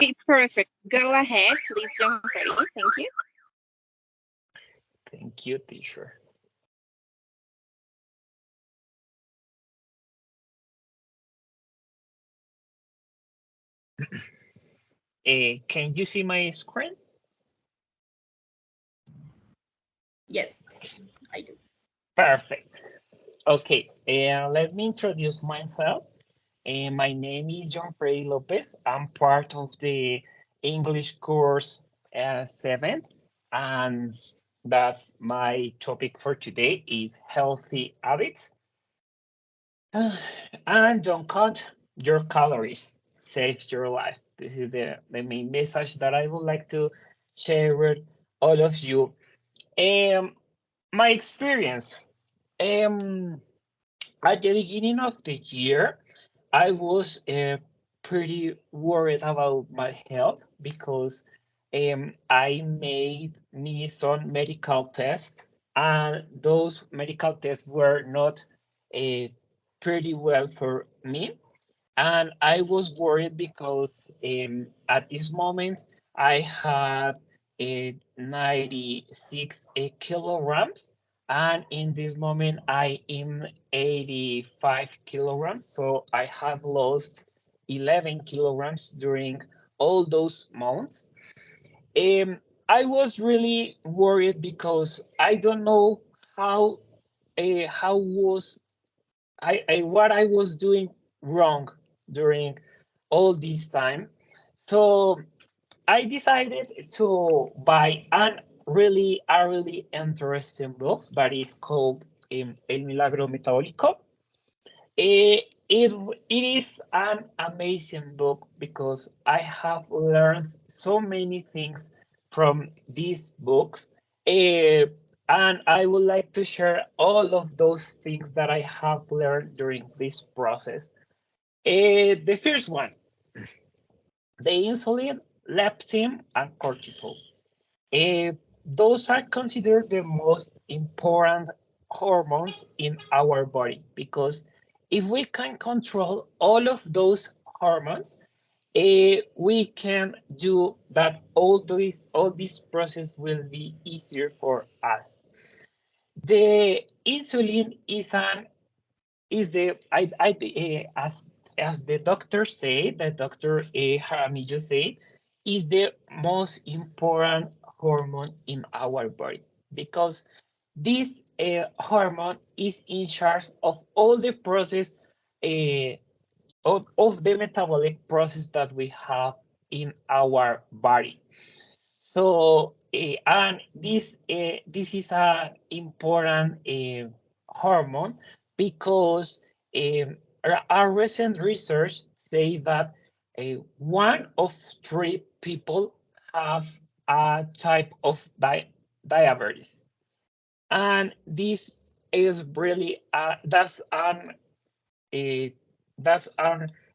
Okay, perfect. Go ahead, please, John Freddy. Thank you. Thank you, teacher. Can you see my screen? Yes, I do. Perfect. Okay, let me introduce myself. My name is John Freddy Lopez. I'm part of the English course 7, and that's my topic for today is healthy habits. And don't cut your calories, saves your life. This is the main message that I would like to share with all of you. My experience. Um, at the beginning of the year, I was pretty worried about my health because I made me some medical tests, and those medical tests were not uh, pretty well for me. And I was worried because at this moment I had 96 kilograms, and in this moment I am 85 kilograms. So I have lost 11 kilograms during all those months. Um, I was really worried because I don't know how how was what I was doing wrong during all this time. So I decided to buy a really interesting book that is called El Milagro Metabólico. It is an amazing book because I have learned so many things from these books. Eh, and I would like to share all of those things that I have learned during this process. The first one, the insulin, leptin, and cortisol. Eh, those are considered the most important hormones in our body because if we can control all of those hormones, we can do that. All this process will be easier for us. The insulin is the as the doctor said, the doctor Jaramillo said, is the most important hormone in our body because this hormone is in charge of all the process uh, of the metabolic process that we have in our body. So, and this is an important hormone because our recent research say that 1 of 3 people have a type of diabetes, and this is really uh, that's an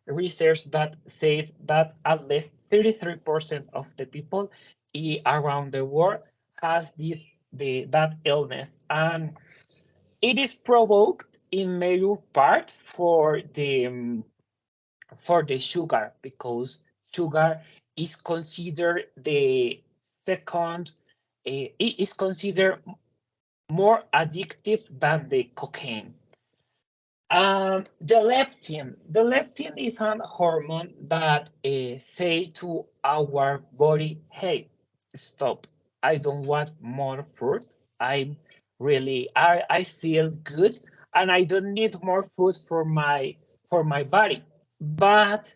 research that said that at least 33% of the people around the world has that illness, and it is provoked in major part for the sugar because sugar is considered the second it is considered more addictive than the cocaine. The leptin is an hormone that say to our body, "Hey, stop! I don't want more food. I feel good, and I don't need more food for my body." But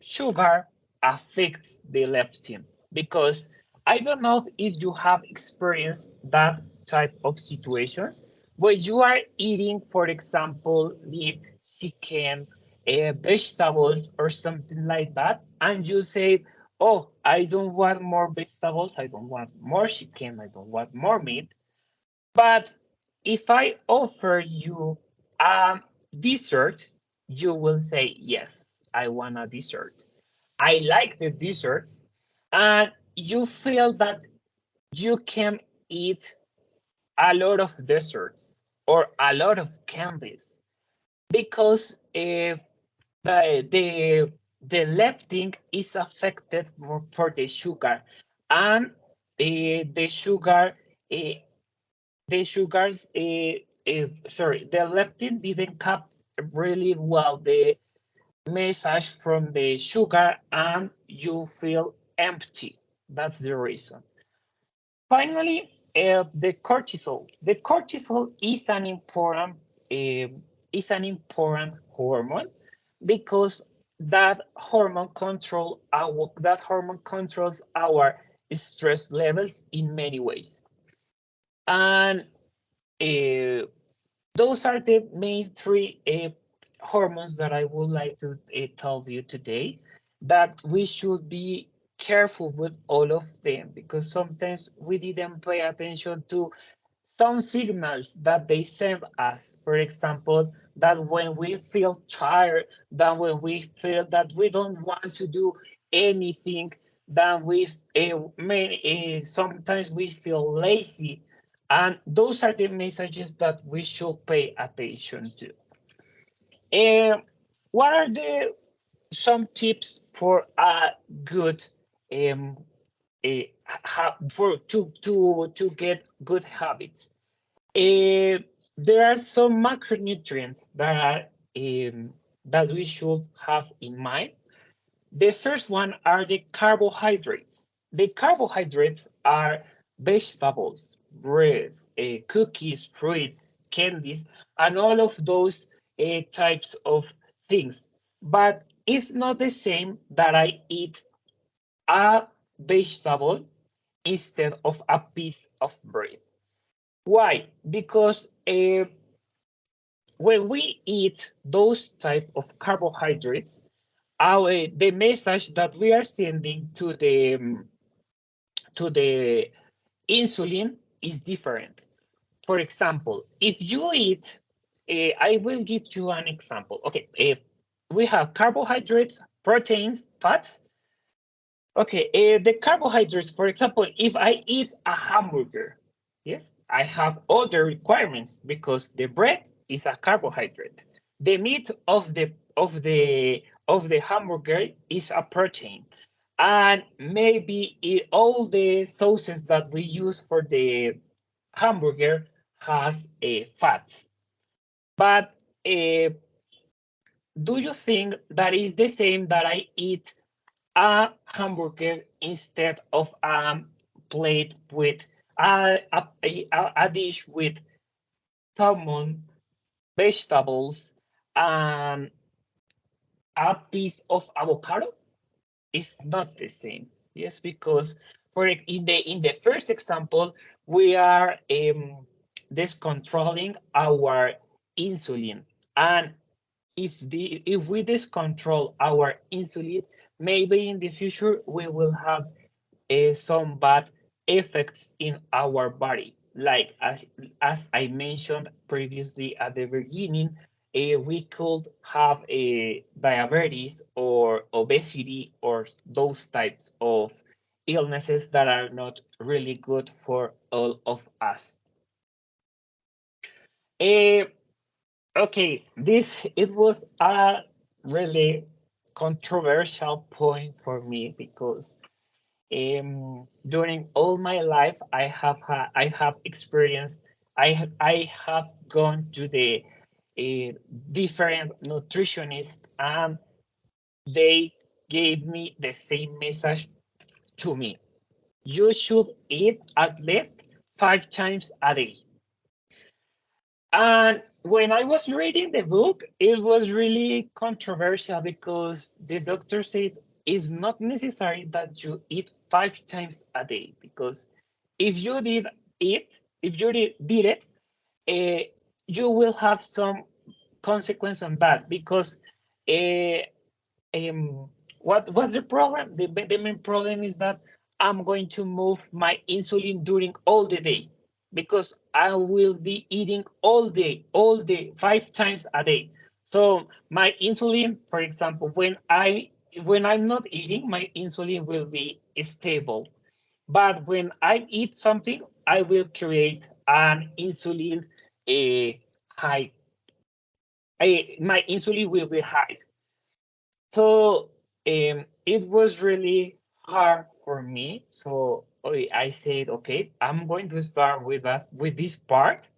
sugar affects the leptin because I don't know if you have experienced that type of situations where you are eating, for example, meat, chicken, vegetables, or something like that, and you say, "Oh, I don't want more vegetables, I don't want more chicken, I don't want more meat." But if I offer you a dessert, you will say, "Yes, I want a dessert." I like the desserts, and you feel that you can eat a lot of desserts or a lot of candies because the the leptin is affected for the sugar, and the sugar uh, the sugars sorry, the leptin didn't cap really well the message from the sugar, and you feel empty. That's the reason. Finally, the cortisol. The cortisol is an important hormone because that hormone controls our stress levels in many ways. And uh, those are the main three hormones that I would like to tell you today, that we should be careful with all of them because sometimes we didn't pay attention to some signals that they send us. For example, that when we feel tired, that when we feel that we don't want to do anything, that sometimes we feel lazy, and those are the messages that we should pay attention to. What are the some tips for a good um, for to get good habits? There are some macronutrients that are that we should have in mind. The first one are the carbohydrates. The carbohydrates are vegetables, breads, cookies, fruits, candies, and all of those types of things. But it's not the same that I eat a vegetable instead of a piece of bread. Why? Because when we eat those type of carbohydrates, the message that we are sending to the insulin is different. For example, if you eat, I will give you an example. Okay, we have carbohydrates, proteins, fats. Okay, the carbohydrates, for example, if I eat a hamburger, yes, I have all the requirements because the bread is a carbohydrate. The meat of the hamburger is a protein, and maybe all the sauces that we use for the hamburger has a fats. But do you think that is the same that I eat a hamburger instead of a plate with a dish with salmon, vegetables, and a piece of avocado? It's not the same. Yes, because in the first example, we are discontrolling our insulin, and if we discontrol our insulin, maybe in the future we will have some bad effects in our body. Like as I mentioned previously at the beginning, we could have a diabetes or obesity or those types of illnesses that are not really good for all of us. Okay, it was a really controversial point for me because during all my life I have experienced I have gone to the different nutritionists, and they gave me the same message to me. You should eat at least 5 times a day. And when I was reading the book, it was really controversial because the doctor said it's not necessary that you eat 5 times a day, because if you did it, uh, you will have some consequence on that, because uh, what's the problem? The main problem is that I'm going to move my insulin during all the day, because I will be eating all day, 5 times a day. So my insulin, for example, when I when I'm not eating, my insulin will be stable. But when I eat something, I will create an insulin high. My insulin will be high. So it was really hard for me. So I said, okay, I'm going to start with this part.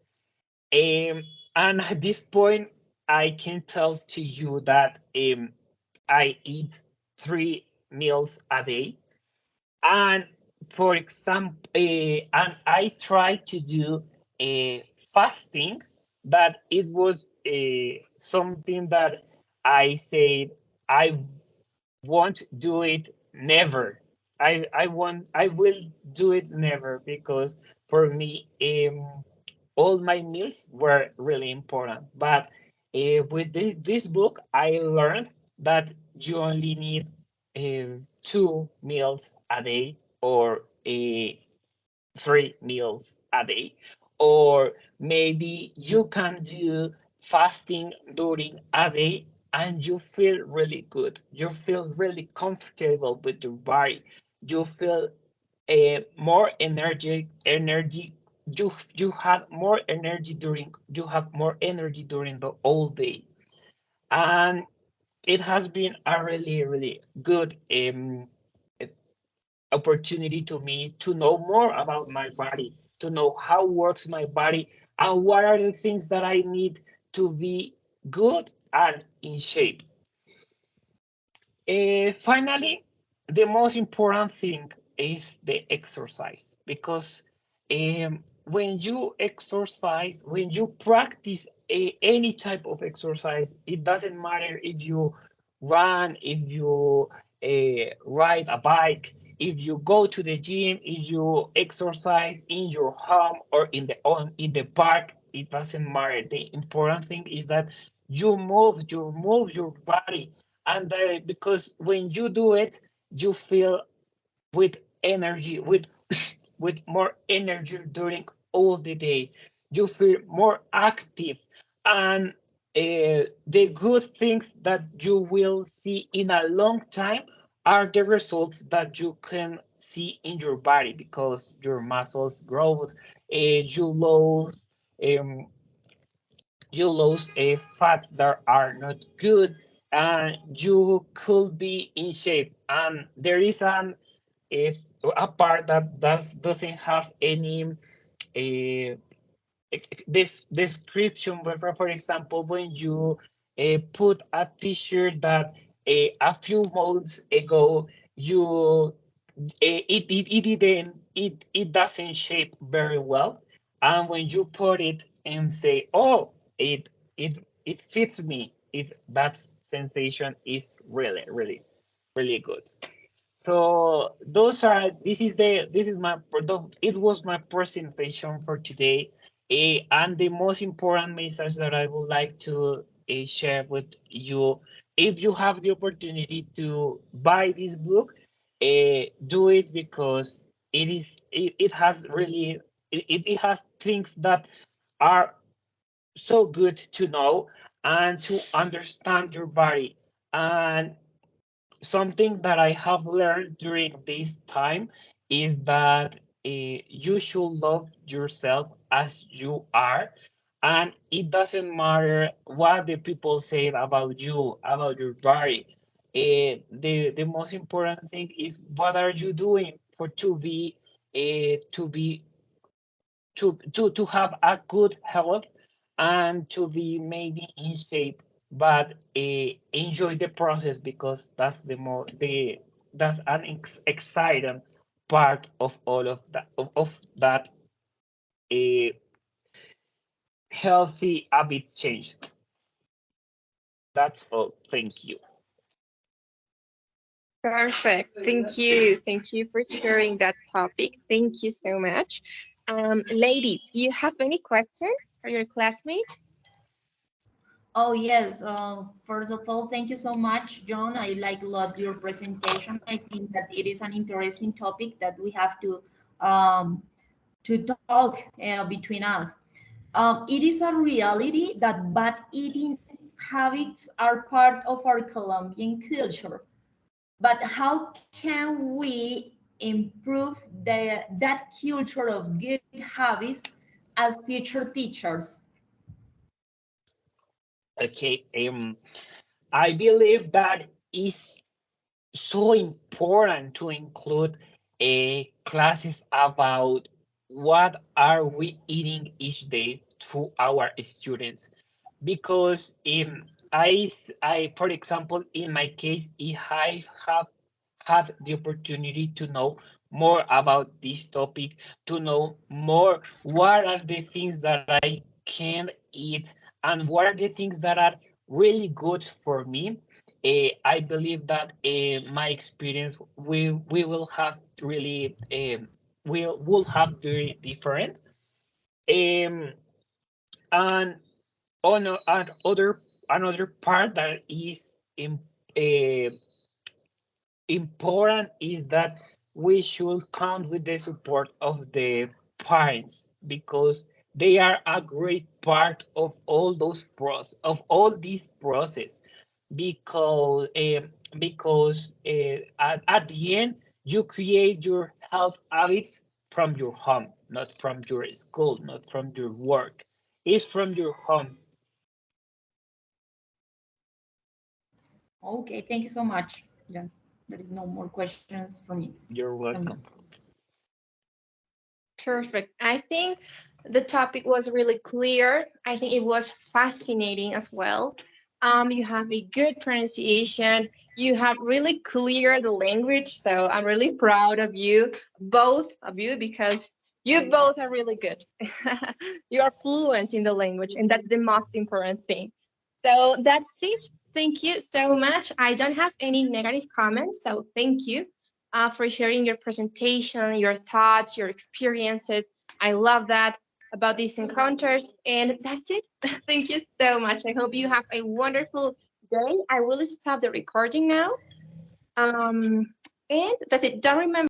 And at this point, I can tell to you that I eat 3 meals a day. And for example, and I tried to do a fasting, that it was something that I said I won't do it never. I will do it never, because for me all my meals were really important. But with this book, I learned that you only need 2 meals a day, or 3 meals a day, or maybe you can do fasting during a day, and you feel really good. You feel really comfortable with your body. You feel more energy. You have more energy during the whole day. And it has been a really good opportunity to me to know more about my body, to know how works my body, and what are the things that I need to be good and in shape. Finally, the most important thing is the exercise, because when you exercise, when you practice any type of exercise, it doesn't matter if you run, if you ride a bike, if you go to the gym, if you exercise in your home or in the park, it doesn't matter. The important thing is that you move your body. And because when you do it, you feel with energy, with more energy during all the day. You feel more active. And the good things that you will see in a long time are the results that you can see in your body, because your muscles grow, you lose um, fats that are not good, and you could be in shape. And there is a, a part that doesn't have any uh, this description. But for example, when you put a t-shirt that a few months ago you it doesn't shape very well, and when you put it and say, oh, it fits me, that sensation is really good. So this is my it was my presentation for today. And the most important message that I would like to share with you: if you have the opportunity to buy this book, do it, because it has really it has things that are so good to know and to understand your body. And something that I have learned during this time is that you should love yourself as you are, and it doesn't matter what the people say about you, about your body. The most important thing is, what are you doing for to be to have a good health, and to be maybe in shape. But enjoy the process, because that's that's an exciting part of all of that, of that uh, healthy habits change. That's all. Thank you. Perfect. Thank you. Thank you for sharing that topic. Thank you so much. Lady, do you have any question for your classmate? Oh, yes. First of all, thank you so much, John. I like a lot your presentation. I think that it is an interesting topic that we have to talk between us. It is a reality that bad eating habits are part of our Colombian culture. but how can we improve that culture of good habits as future teachers? Okay, I believe that is so important to include classes about what are we eating each day to our students, because for example, in my case, if I have had the opportunity to know more about this topic, to know more what are the things that I can eat and what are the things that are really good for me. I believe that my experience we will have really will have very different. Um, and and another part that is uh, important is that we should count with the support of the parents, because they are a great part of all those of all this process, because at the end you create your health habits from your home, not from your school, not from your work. It's from your home. Okay, thank you so much. Yeah, there is no more questions for me. You're welcome. Perfect. I think the topic was really clear. I think it was fascinating as well. You have a good pronunciation. You have really clear the language. So I'm really proud of you, both of you, because you both are really good. You are fluent in the language, and that's the most important thing. So that's it. Thank you so much. I don't have any negative comments, so thank you for sharing your presentation, your thoughts, your experiences. I love that about these encounters. And that's it. Thank you so much. I hope you have a wonderful day. I will stop the recording now. And that's it. Don't remember